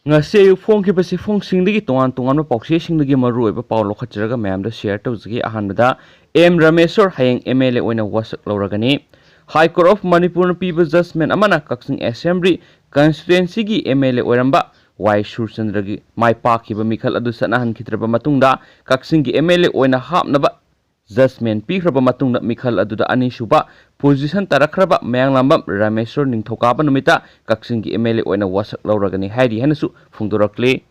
ngase yu phone ki pasi phone singdagi tongan tongan paukse singdagi maru oiba paw lokhatraga mayam da share tawjagi ahanbada M Rameshwar hayeng MLA oina wasak lawragani High Court of Manipur piba judgment amana Kaksing Assembly constituency gi MLA oiramba Y Surchandra gi mai pakiba mikhal adu sanahan khitraba matungda Kaksing gi MLA oina hapnaba judgment pikraba matungda mikhal adu da ani suba position tarakraba mayanglambam Rameshwar ningthokaba numita Kaksing gi MLA oina wasak lawragani hairi hanasu phungdorakle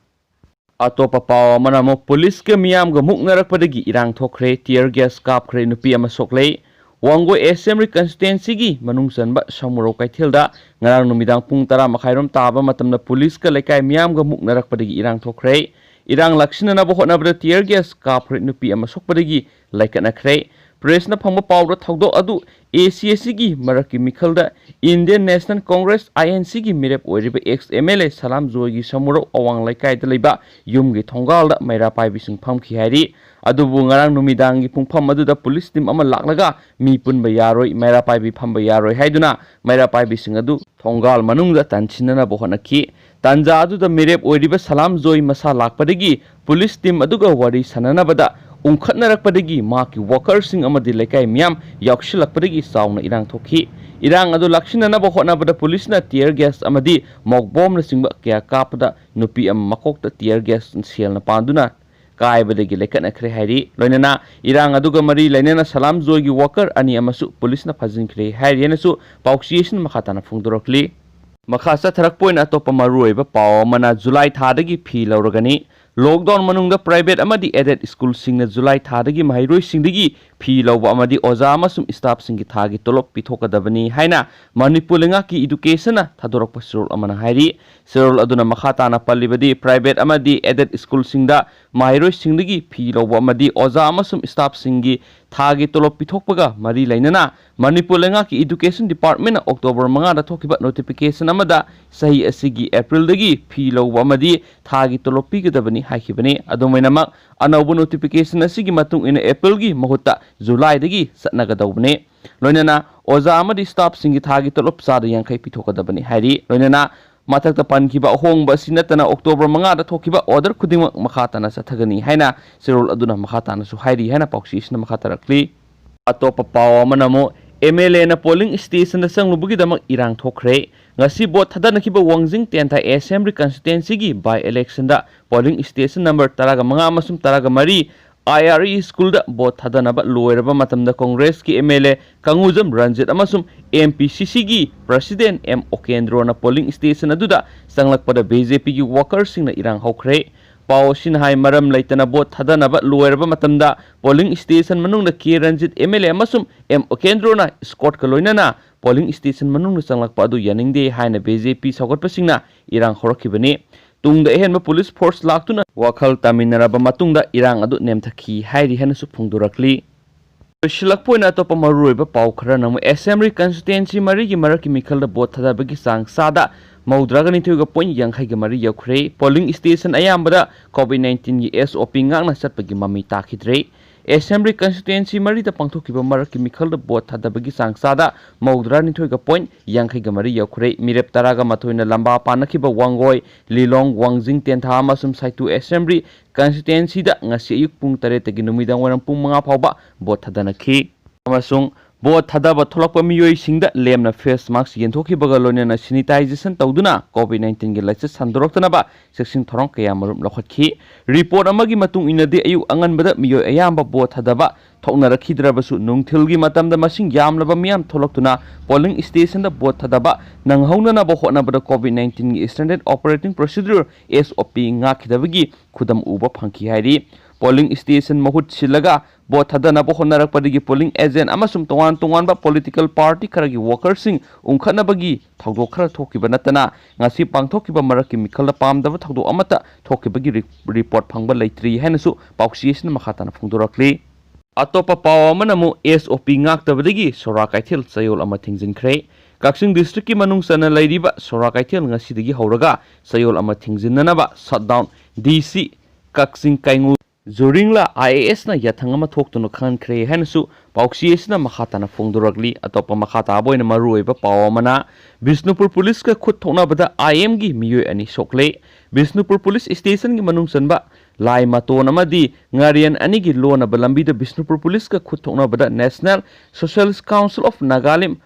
atopa paw amana mo police ke miyam ga muknarakpadagi irang thokre tear gas kapkhre nupi ama soklei Wangoi Assembly constituency gi manung sanba samuro kaithelda ngarang numidang pung 10 makhairom taba matamna police ka lekai miyam ga muknarakpadagi irang thokre irang laksinana bo hotnabda tear gas kapkhre nupi ama sokpadagi laikana khre press na phangba pawda thogdo adu ACSC gi maraki mikhalda Indian National Congress INC gi mirep oiriba ex MLA Salam Joy gi samuro awang laikai da leiba yum gi thongal da maira pai bising pham khi hari adubu ngarang numidang gi pungpham adu da police team ama laklaga mi punba yaroi maira pai bi phamba yaroi haiduna maira pai bising adu thongal manung da tansinana bo honaki tanja adu da mirep oiriba Salam Joy masa lakpadagi police team adu ga wari sanana bada ungkhatnarakpadagi maki workersing amadi lekai miyam yakshilakpadagi sauna irang thokhi irang adu lakshinana bo hotnabada police na tear gas amadi mokbom na singba kya kapada nupi am makokta tear gas sel na panduna kaibadagi lekana khre hairi loinana irang adu ga mari lainana Salam Joy gi worker ani amasu police na phajin khre hairi enasu pauksiyation makhatana phungdorokli makhasa tharak poina topa maruiba paw mana July thadagi phi lawragani lockdown manungda private amadi aided school singna July thadagi mahairoi singdagi phi lawba amadi oza amasum staff singi thagi tolop pithokadabani haina Manipur lenga ki education na thadorakpa sirol amana hairi sirol aduna makhatana pallibadi private amadi aided school singda mahairoi singdagi phi lawba amadi oza amasum staff singi thagi tolop pithokpaga mari lainana Manipur lenga ki education department na October 5 da thokiba notification amada sahi asigi April dagi phi lawba amadi thagi tolop pigadabani haikibani adomainamak anaubu notification asigi matung ina April gi mahutta July dagi satnagadawbani loinana oza amadi staff singi thagi tolop sada yankai pithokadabani hairi loinana mathakta pankiba hongba sinatana October 5 da thokiba order khudingmak makhatana sathagani haina sirol aduna makhatana su hairi haina pauksisna makhatarakli atopa paw manamo MLA na polling station na sanglubugi damak irang thokre ngasi bot thadana kiba Wangjing Tenthai Assembly constituency gi by election da polling station number 15 amasum 13 IRE school da bot thadana ba loiraba matamda Congress ki MLA Kangujam Ranjit amasum MPCC gi President M Okendro na polling station aduda sanglakpada BJP gi workers sing na irang hokre paw sinhai maram leitana bot thadana ba loiraba matamda polling station manung na K Ranjit MLA amasum M Okendro na escort ka loinana polling station manung na sanglakpa adu yaningde haina BJP saugotpa singna irang horakibani tungda ehenba police force laktuna wakhal taminaraba matungda irang adu nemthaki hairi hanasu phungdurakli shilakpoina topa maruiba paw khara namu Assembly constituency mari gi maraki mikhalda bot thadabagi sang sada maudragani thuga point yankhai gi mari yakhre polling station ayambada COVID-19 gi SOP ngakna satpagi mami takhidre Assembly constituency mari da pangthokiba maraki mikhalda bot thadabagi sang sada maudrani thuga point yankhai gi mari yakhre mirep taraga mathoina lamba panakiba Wangoi Lilong Wangjing Tentha amasum Saitu Assembly constituency da ngasi ayuk pung 3 tagi numidang warang pung 5 phawba bot thadanakhi amasung bot thadaba tholakpa miyoi singda lemna face mask yenthokibaga loinana sanitization tawduna COVID-19 gi laisa sandoroktanaba section thorong kaya marum lokhatkhi report amagi matung inade ayu anganbada miyoi ayamba bot thadaba thoknarakhidrabasu nungthilgi matamda masing yamlaba miyam tholoktuna polling station da bot thadaba nanghaunana ba hotnabada COVID-19 gi standard operating procedure SOP ngakhidabagi khudam uba phangki hairi polling station mahut silaga bot thadana bo honarakpadigi polling agent amasum tongan ba political party karagi workers sing ungkhanabagi thogdok khara thokiba natana ngasi pangthokiba maraki mikhala pamdaba thogdok amata thokibagi report phangba leitri hainasu pauksiyation makhatana phungdorakli atopa paw manamu SOP ngaktabadagi Sorakaithel sayol ama thingjinkre Kaksing district ki manung sana lairiba Sorakaithel ngasidagi horaga sayol ama thingjinnanaba shutdown DC Kaksing Kaingu Zuringla IAS na yathang ama thoktuno khankhre hainsu pauksi asina makhatana phongdoragli atopa makhata boina maruiba pawamana Bisnupur Police ka khut thokna bada IM gi miyoi ani sokle Bisnupur Police Station gi manung sanba lai maton amadi ngarian ani gi lona balambi da Bisnupur Police ka khut thokna bada National Socialist Council of Nagaland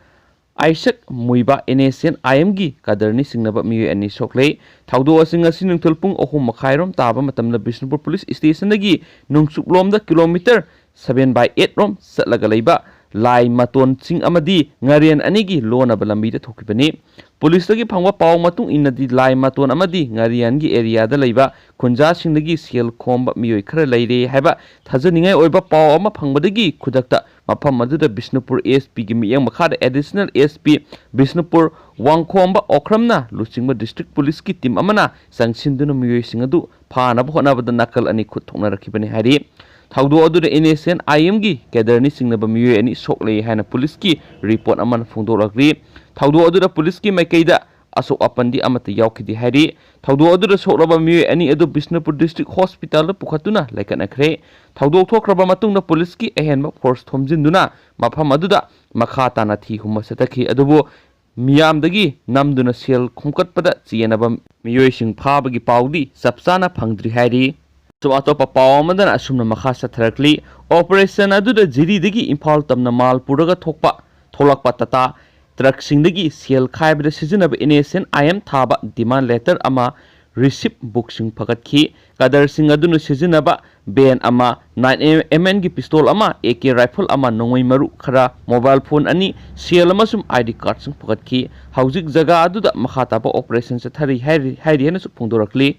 Isaac Muiba NSN IM gi kadarni singnaba miyoi ani sokle thaudo asing asi nungthulpung ohum makhairom taba matamna Bisnupur Police Station dagi nungsuklomda kilometer 7/8 rom satlaga leiba lai maton sing amadi ngarian anigi lona balambi da thokibani police dagi phangwa paw matung inadi lai maton amadi ngarian gi area da leiba khunja singdagi sel khomba miyoi khara leire haiba thajaningai oiba paw ama phangbadagi khudakta mafam aduda Bisnupur SP gi miyang makhada additional SP Bisnupur wangkhomba okramna luchingba district police ki team amana sangsinduna miyoi singadu phana bhonabada nakal ani khut thokna rakhibani hari thaudo aduda NSN IM gi kadarni singnaba miyoi ani sokle haina police ki report aman phongdorakri thaudo aduda police ki maikaida asok apandi amata yaukidi hari thaudo aduda soklaba miyoi ani adu Bisnupur district hospital da pukhatuna laikanakre thaudo thokraba matungna police ki ehenba force thomjinduna mafam aduda makhata na thi humma satakhi adubu miyamdagi namduna sel khomkatpada chienaba miyoi sing phabagi paudi sapsana phangdri hari so atopa pawamadan asumna makha satharakli operation aduda jiri dagi Imphal tamna mal puraga thokpa tholakpa tata truck singdagi sel khaibada sijinaba NSN IM thaba demand letter ama receipt book sing phagatki kadar sing adunu sijinaba ben ama 9mm gi pistol ama AK rifle ama nongoi maru khara mobile phone ani sel ama sum ID card sing phagatki haujik jaga aduda makha taba operation sathari hairi hena su phungdorakli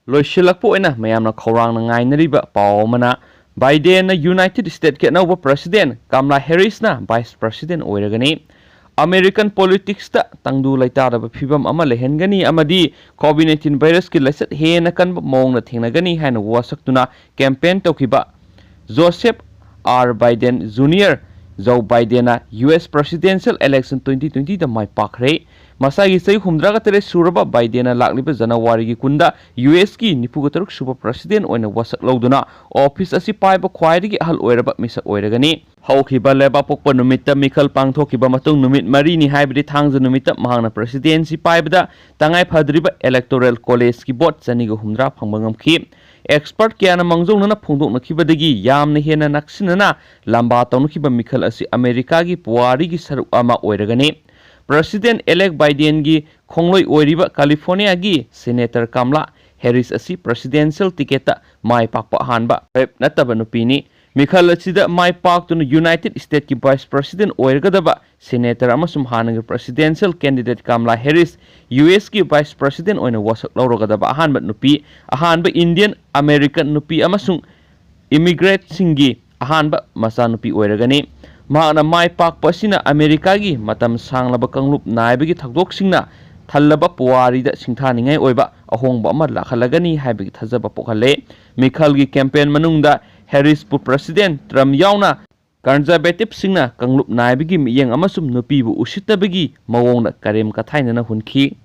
loisilakpo ena mayamna khorang na ngainariba pawmana Biden na United States ke nova president Kamala Harris na vice president oiragani American politics ta tangdu laitaraba phibam ama lehengani amadi COVID-19 virus ki laisat hena kan mong na thingnagani haina wasaktuna campaign tokiba Joseph R Biden Jr. Joe Biden na US presidential election 2020 da mai pakre masagi sai humdraga tere suraba Biden na lakliba January gi kunda US ki nipugataruk super president oina wasak loduna office asi paiba khwaidigi ahal oiraba misak oiragani haukiba leba pokpa numitta mikhal pangthokiba matung numit mari ni haibri thangja numitta mahangna presidency paibada tangai phadriba electoral college ki vote chaniga humdra phangbangamki expert kyana mangjongna phongdoknakibadagi yamna hena naksinana lamba tawnukiba mikhal asi America gi puwari gi saruk ama oiragani President elect Biden gi khongloi oiriba California gi Senator Kamala Harris asi presidential ticket mai pakpa hanba rep nataba nupini mikhal achida mai pak tun United States ki vice president oirgadaba senator amasum hanang presidential candidate Kamala Harris US ki vice president oina wasak lawrogadaba ahanba nupi ahanba Indian American nupi amasung immigrant singi ahanba masa nupi oiragani maana mai pak pasina America gi matam sanglaba kanglup naibagi thakdok singna thallaba puwari da singthaningai oiba ahongba ama lakhalagani haibagi thajaba pokale mikhal gi campaign manungda Harris pu president Trump yauna conservative singna kanglup naibagi miyeng amasum nupibu usittabagi mawongna karem kathainana hunki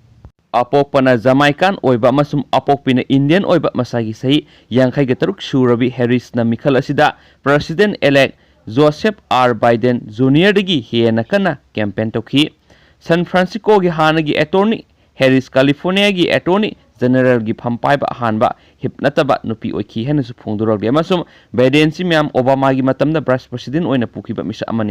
apokpana Jamaican oiba amasum apokpina Indian oiba masagi sei yangkhai ga taruk surabi Harris na mikhal asida president elect Joseph R Biden Jr. dagi hena kana campaign toki San Francisco gi hanagi attorney Harris California gi attorney general gi phampaiba hanba hipnataba nupi oiki henasu phongdorog amasum Biden si myam Obama gi matamda vice president oina pukiba misa amani